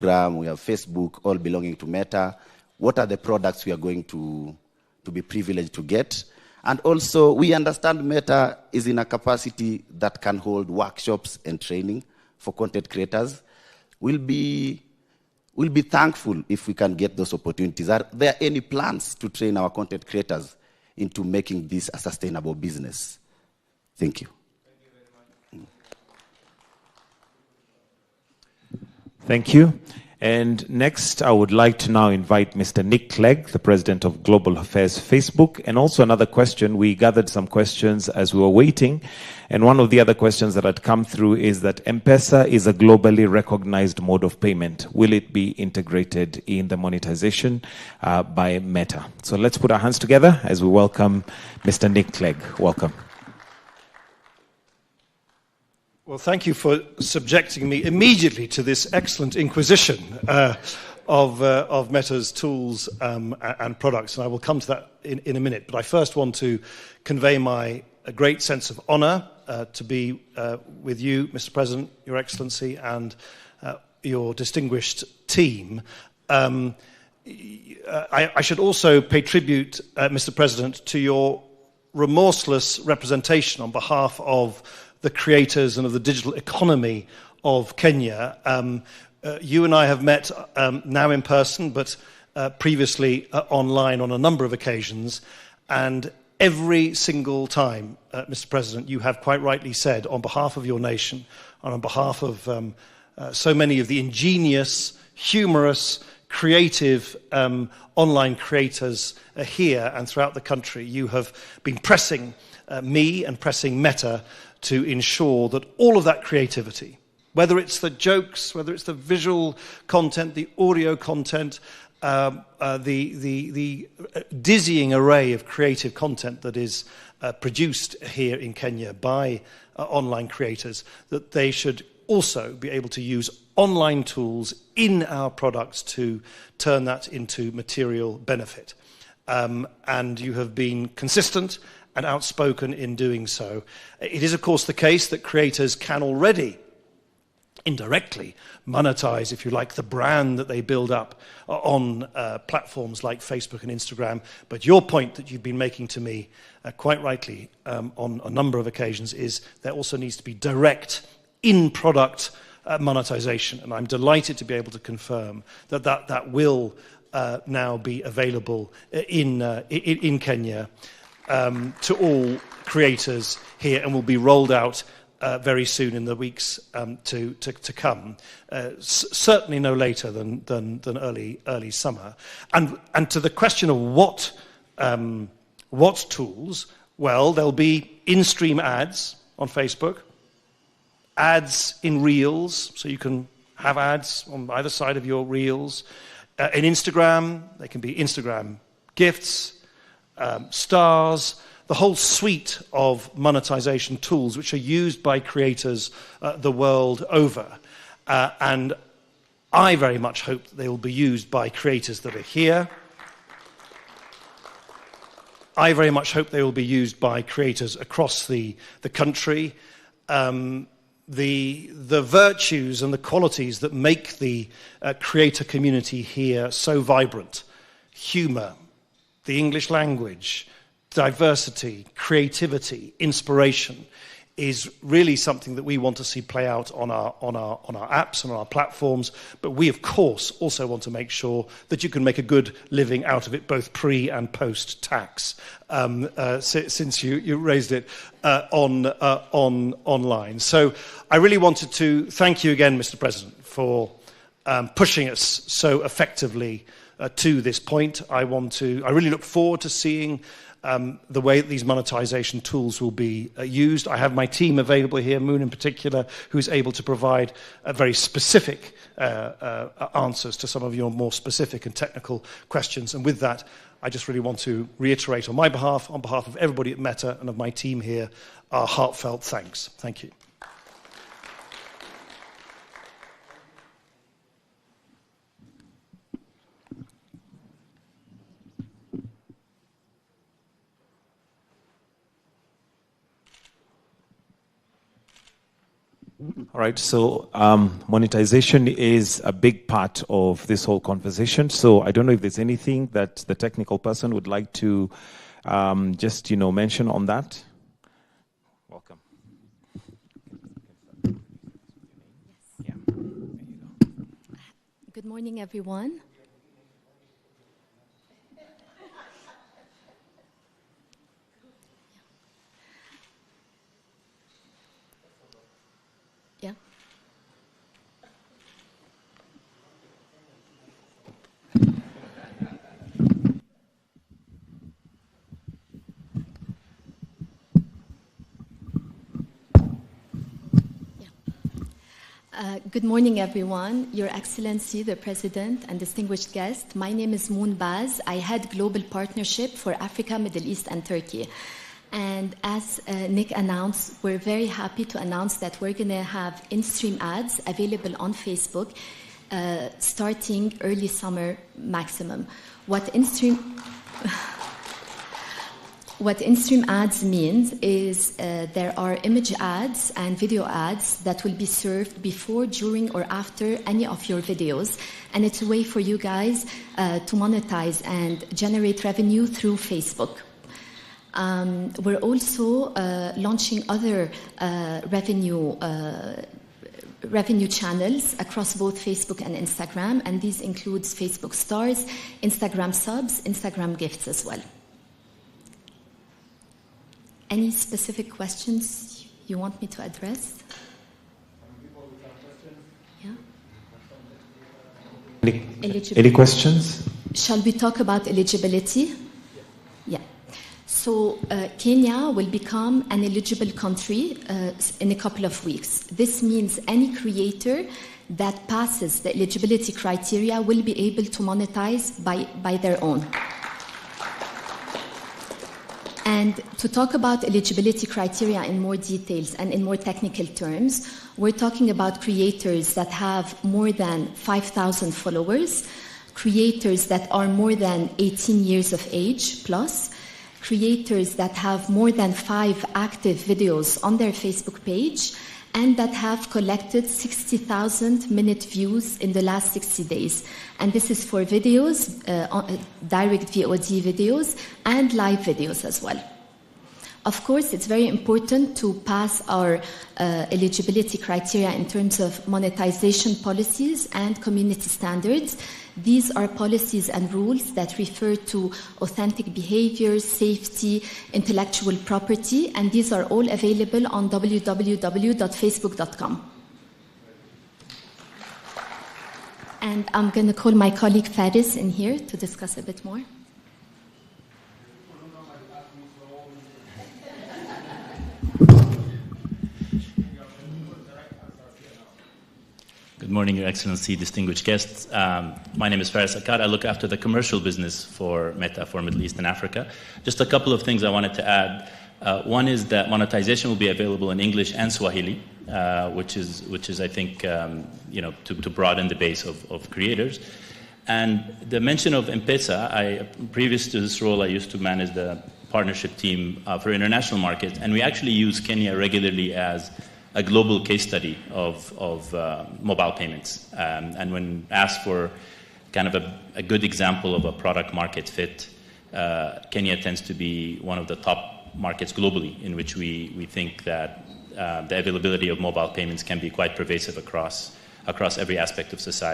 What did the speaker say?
Instagram, we have Facebook, all belonging to Meta. What are the products we are going to be privileged to get? And also, we understand Meta is in a capacity that can hold workshops and training for content creators. We'll be thankful if we can get those opportunities. Are there any plans to train our content creators into making this a sustainable business? Thank you. Thank you. And next, I would like to now invite Mr. Nick Clegg, the President of Global Affairs Facebook. And also another question, we gathered some questions as we were waiting. And one of the other questions that had come through is that M-Pesa is a globally recognized mode of payment. Will it be integrated in the monetization by Meta? So let's put our hands together as we welcome Mr. Nick Clegg. Welcome. Well, thank you for subjecting me immediately to this excellent inquisition of Meta's tools and products, and I will come to that in a minute. But I first want to convey my great sense of honor to be with you, Mr. President, Your Excellency, and your distinguished team. I should also pay tribute, Mr. President, to your remorseless representation on behalf of the creators and of the digital economy of Kenya. You and I have met now in person, but previously online on a number of occasions. And every single time, Mr. President, you have quite rightly said, on behalf of your nation, and on behalf of so many of the ingenious, humorous, creative online creators here and throughout the country, you have been pressing me and pressing Meta to ensure that all of that creativity, whether it's the jokes, whether it's the visual content, the audio content, the dizzying array of creative content that is produced here in Kenya by online creators, that they should also be able to use online tools in our products to turn that into material benefit. And you have been consistent and outspoken in doing so. It is, of course, the case that creators can already indirectly monetize, if you like, the brand that they build up on platforms like Facebook and Instagram. But your point that you've been making to me, quite rightly, on a number of occasions, is there also needs to be direct in-product monetization. And I'm delighted to be able to confirm that that will now be available in Kenya to all creators here, and will be rolled out very soon in the weeks to come. Certainly no later than early summer. And to the question of what tools, well, there'll be in-stream ads on Facebook, ads in Reels, so you can have ads on either side of your Reels. In Instagram, they can be Instagram gifts, stars, the whole suite of monetization tools which are used by creators the world over. And I very much hope that they will be used by creators that are here. I very much hope they will be used by creators across the country. The virtues and the qualities that make the creator community here so vibrant, humor, the English language, diversity, creativity, inspiration, is really something that we want to see play out on our apps and on our platforms. But we, of course, also want to make sure that you can make a good living out of it, both pre and post tax. Since you raised it online, so I really wanted to thank you again, Mr. President, for pushing us so effectively to this point. I really look forward to seeing the way that these monetization tools will be used. I have my team available here, Moon in particular, who's able to provide very specific answers to some of your more specific and technical questions. And with that, I just really want to reiterate on my behalf, on behalf of everybody at Meta and of my team here, our heartfelt thanks. Thank you. All right, so monetization is a big part of this whole conversation. So I don't know if there's anything that the technical person would like to just, mention on that. Welcome. Yeah. There you go. Good morning, everyone. Yeah. Good morning, everyone. Your Excellency, the President, and distinguished guests. My name is Moon Baz. I head Global Partnership for Africa, Middle East, and Turkey. And as Nick announced, we're very happy to announce that we're going to have in-stream ads available on Facebook starting early summer maximum. What in-stream ads means is there are image ads and video ads that will be served before, during, or after any of your videos. And it's a way for you guys to monetize and generate revenue through Facebook. We're also launching other revenue channels across both Facebook and Instagram, and these includes Facebook Stars, Instagram Subs, Instagram Gifts as well. Any specific questions you want me to address? Yeah. Any questions? Shall we talk about eligibility? Yeah. So Kenya will become an eligible country in a couple of weeks. This means any creator that passes the eligibility criteria will be able to monetize by their own. And to talk about eligibility criteria in more details and in more technical terms, we're talking about creators that have more than 5,000 followers, creators that are more than 18 years of age plus, creators that have more than 5 active videos on their Facebook page, and that have collected 60,000 minute views in the last 60 days. And this is for videos, direct VOD videos, and live videos as well. Of course, it's very important to pass our eligibility criteria in terms of monetization policies and community standards. These are policies and rules that refer to authentic behavior, safety, intellectual property, and these are all available on www.facebook.com. And I'm going to call my colleague Faris in here to discuss a bit more. Good morning, Your Excellency, distinguished guests. My name is Faris Akkad. I look after the commercial business for Meta for Middle East and Africa. Just a couple of things I wanted to add. One is that monetization will be available in English and Swahili, which is I think, to broaden the base of creators. And the mention of M-Pesa, previous to this role, I used to manage the partnership team for international markets, and we actually use Kenya regularly as a global case study of mobile payments. And when asked for kind of a good example of a product market fit, Kenya tends to be one of the top markets globally in which we think that the availability of mobile payments can be quite pervasive across every aspect of society.